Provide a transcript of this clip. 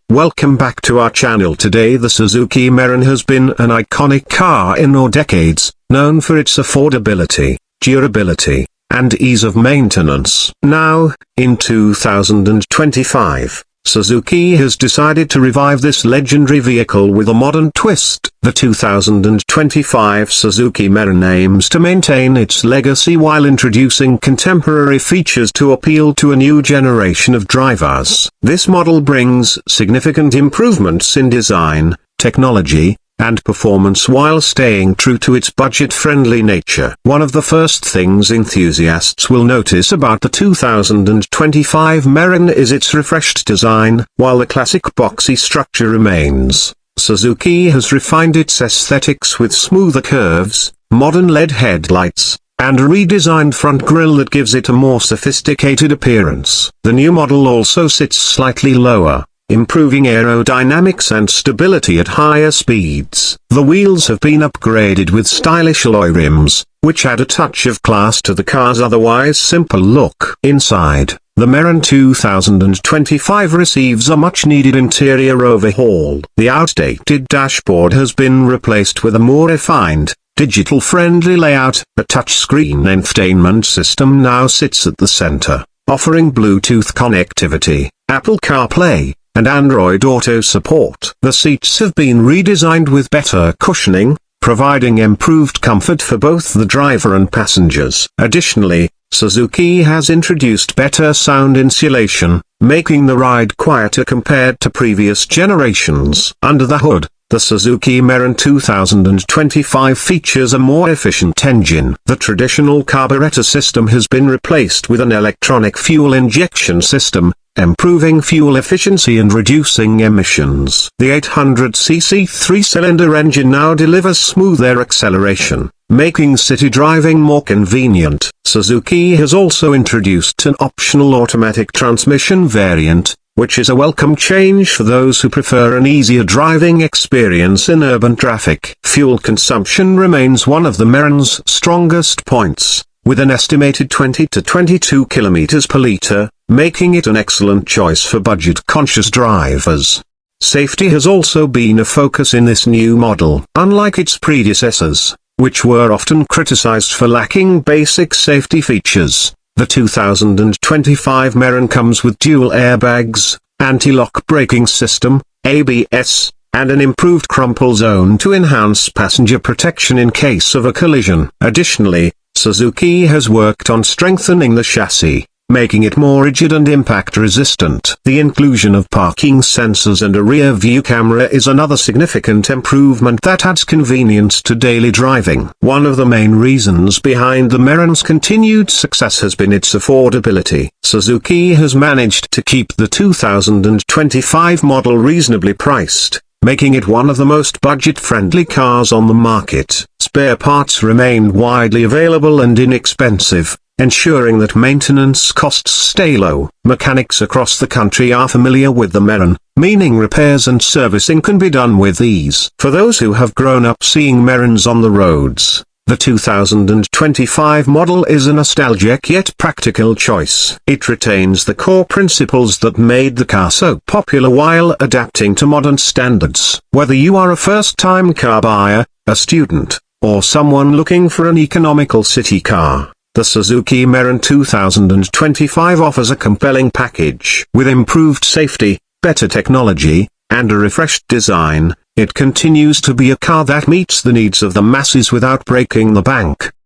Welcome back to our channel. Today the Suzuki Mehran has been an iconic car in our decades, known for its affordability, durability, and ease of maintenance. Now, in 2025, Suzuki has decided to revive this legendary vehicle with a modern twist. The 2025 Suzuki Mehran aims to maintain its legacy while introducing contemporary features to appeal to a new generation of drivers. This model brings significant improvements in design, technology, and performance while staying true to its budget-friendly nature. One of the first things enthusiasts will notice about the 2025 Mehran is its refreshed design. While the classic boxy structure remains, Suzuki has refined its aesthetics with smoother curves, modern LED headlights, and a redesigned front grille that gives it a more sophisticated appearance. The new model also sits slightly lower, improving aerodynamics and stability at higher speeds. The wheels have been upgraded with stylish alloy rims, which add a touch of class to the car's otherwise simple look. Inside, the Mehran 2025 receives a much-needed interior overhaul. The outdated dashboard has been replaced with a more refined, digital-friendly layout. A touchscreen infotainment system now sits at the center, offering Bluetooth connectivity, Apple CarPlay, and Android Auto support. The seats have been redesigned with better cushioning, providing improved comfort for both the driver and passengers. Additionally, Suzuki has introduced better sound insulation, making the ride quieter compared to previous generations. Under the hood, the Suzuki Mehran 2025 features a more efficient engine. The traditional carburetor system has been replaced with an electronic fuel injection system, improving fuel efficiency and reducing emissions. The 800cc three-cylinder engine now delivers smoother acceleration, making city driving more convenient. Suzuki has also introduced an optional automatic transmission variant, which is a welcome change for those who prefer an easier driving experience in urban traffic. Fuel consumption remains one of the Mehran's strongest points, with an estimated 20 to 22 kilometers per liter, making it an excellent choice for budget-conscious drivers. Safety has also been a focus in this new model. Unlike its predecessors, which were often criticized for lacking basic safety features, the 2025 Mehran comes with dual airbags, anti-lock braking system, ABS, and an improved crumple zone to enhance passenger protection in case of a collision. Additionally, Suzuki has worked on strengthening the chassis, making it more rigid and impact-resistant. The inclusion of parking sensors and a rear-view camera is another significant improvement that adds convenience to daily driving. One of the main reasons behind the Mehran's continued success has been its affordability. Suzuki has managed to keep the 2025 model reasonably priced, making it one of the most budget-friendly cars on the market. Spare parts remain widely available and inexpensive, ensuring that maintenance costs stay low. Mechanics across the country are familiar with the Mehran, meaning repairs and servicing can be done with ease. For those who have grown up seeing Mehrans on the roads, the 2025 model is a nostalgic yet practical choice. It retains the core principles that made the car so popular while adapting to modern standards. Whether you are a first-time car buyer, a student, or someone looking for an economical city car, the Suzuki Mehran 2025 offers a compelling package. With improved safety, better technology, and a refreshed design, it continues to be a car that meets the needs of the masses without breaking the bank.